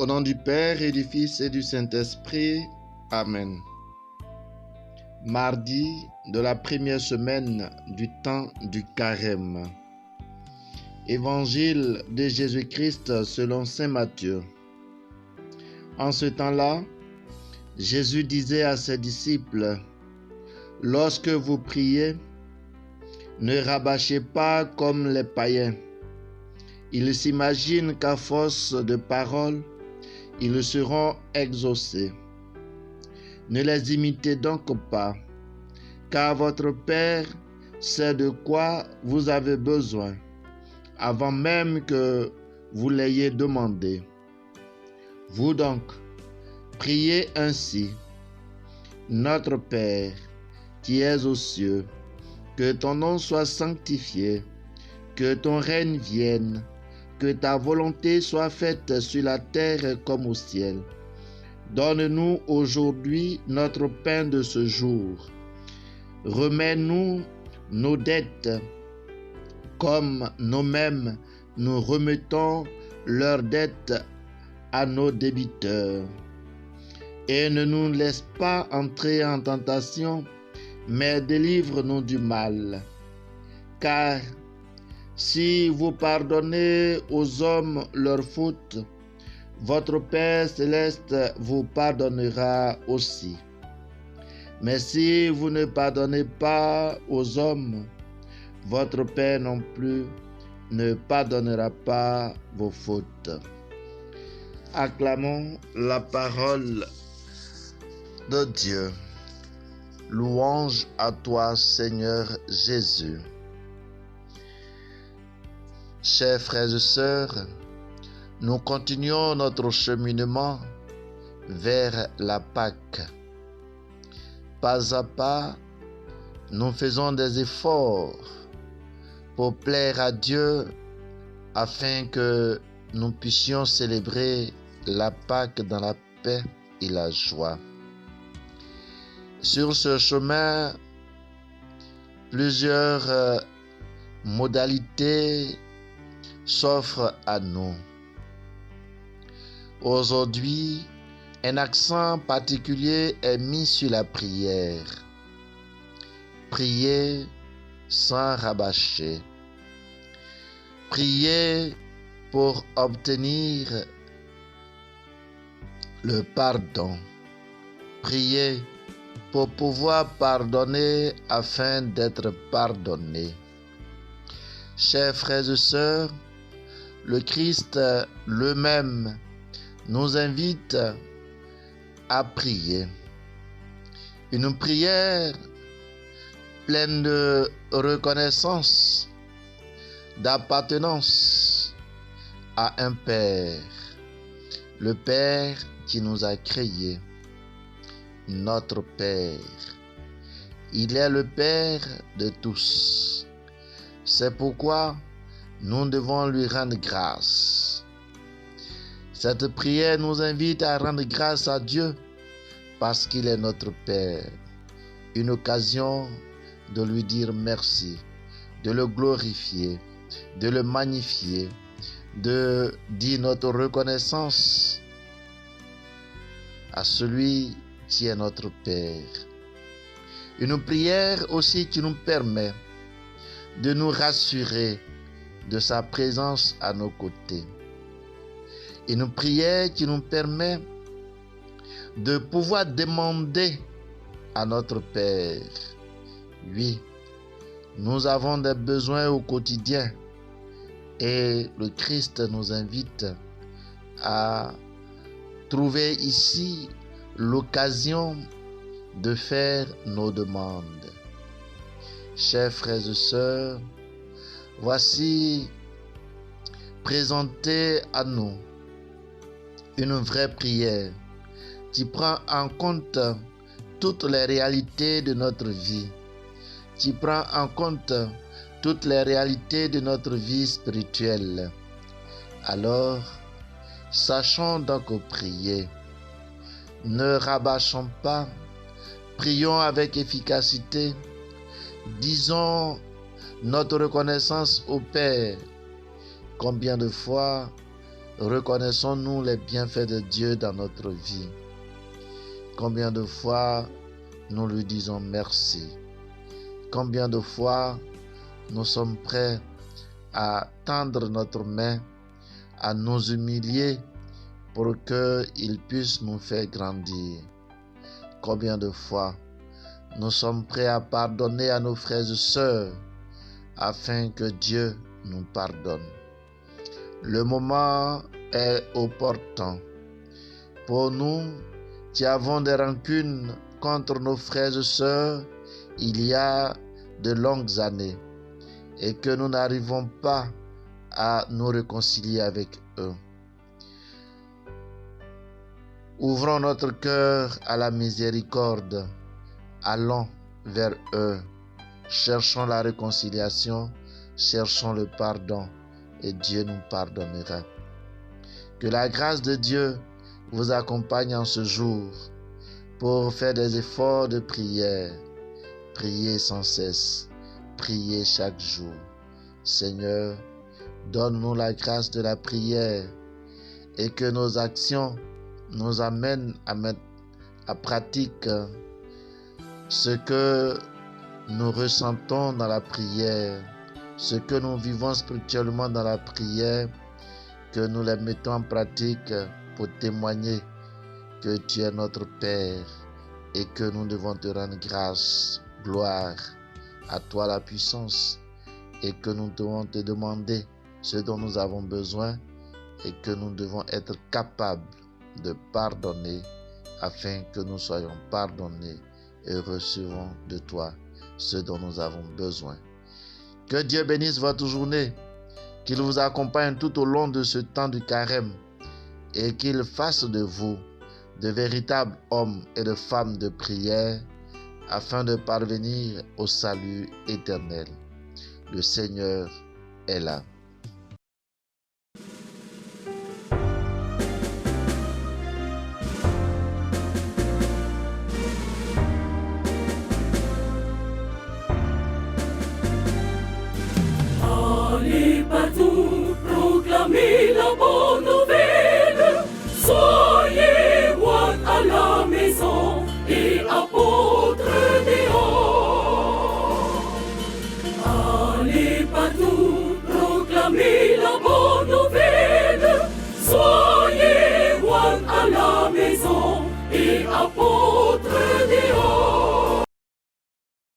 Au nom du Père et du Fils et du Saint-Esprit. Amen. Mardi de la première semaine du temps du Carême. Évangile de Jésus-Christ selon saint Matthieu. En ce temps-là, Jésus disait à ses disciples: « Lorsque vous priez, ne rabâchez pas comme les païens. Ils s'imaginent qu'à force de paroles, ils seront exaucés. Ne les imitez donc pas, car votre Père sait de quoi vous avez besoin, avant même que vous l'ayez demandé. Vous donc, priez ainsi: Notre Père, qui es aux cieux, que ton nom soit sanctifié, que ton règne vienne, que ta volonté soit faite sur la terre comme au ciel. Donne-nous aujourd'hui notre pain de ce jour. Remets-nous nos dettes, comme nous-mêmes nous remettons leurs dettes à nos débiteurs. Et ne nous laisse pas entrer en tentation, mais délivre-nous du mal. Car si vous pardonnez aux hommes leurs fautes, votre Père céleste vous pardonnera aussi. Mais si vous ne pardonnez pas aux hommes, votre Père non plus ne pardonnera pas vos fautes. Acclamons la parole de Dieu. Louange à toi, Seigneur Jésus. Chers frères et sœurs, nous continuons notre cheminement vers la Pâque. Pas à pas, nous faisons des efforts pour plaire à Dieu afin que nous puissions célébrer la Pâque dans la paix et la joie. Sur ce chemin, plusieurs modalités s'offrent à nous. Aujourd'hui, un accent particulier est mis sur la prière. Prier sans rabâcher. Prier pour obtenir le pardon. Prier pour pouvoir pardonner afin d'être pardonné. Chers frères et sœurs, le Christ lui-même nous invite à prier. Une prière pleine de reconnaissance, d'appartenance à un Père, le Père qui nous a créés, notre Père. Il est le Père de tous. C'est pourquoi nous devons lui rendre grâce. Cette prière nous invite à rendre grâce à Dieu parce qu'il est notre Père. Une occasion de lui dire merci, de le glorifier, de le magnifier, de dire notre reconnaissance à celui qui est notre Père. Une prière aussi qui nous permet de nous rassurer de sa présence à nos côtés. Une prière qui nous permet de pouvoir demander à notre Père. Oui, nous avons des besoins au quotidien et le Christ nous invite à trouver ici l'occasion de faire nos demandes. Chers frères et sœurs, voici présentée à nous une vraie prière qui prend en compte toutes les réalités de notre vie, qui prend en compte toutes les réalités de notre vie spirituelle. Alors, sachons donc prier. Ne rabâchons pas, prions avec efficacité, disons notre reconnaissance au Père. Combien de fois reconnaissons-nous les bienfaits de Dieu dans notre vie? Combien de fois nous lui disons merci? Combien de fois nous sommes prêts à tendre notre main, à nous humilier pour qu'il puisse nous faire grandir? Combien de fois nous sommes prêts à pardonner à nos frères et sœurs afin que Dieu nous pardonne? Le moment est opportun. Pour nous qui avons des rancunes contre nos frères et sœurs il y a de longues années et que nous n'arrivons pas à nous réconcilier avec eux. Ouvrons notre cœur à la miséricorde. Allons vers eux. Cherchons la réconciliation, cherchons le pardon et Dieu nous pardonnera. Que la grâce de Dieu vous accompagne en ce jour pour faire des efforts de prière. Priez sans cesse, priez chaque jour. Seigneur, donne-nous la grâce de la prière et que nos actions nous amènent à mettre à pratique ce que nous ressentons dans la prière, ce que nous vivons spirituellement dans la prière, que nous les mettons en pratique pour témoigner que tu es notre Père et que nous devons te rendre grâce, gloire, à toi la puissance, et que nous devons te demander ce dont nous avons besoin et que nous devons être capables de pardonner afin que nous soyons pardonnés et recevons de toi ce dont nous avons besoin. Que Dieu bénisse votre journée, qu'il vous accompagne tout au long de ce temps du carême et qu'il fasse de vous de véritables hommes et de femmes de prière afin de parvenir au salut éternel. Le Seigneur est là.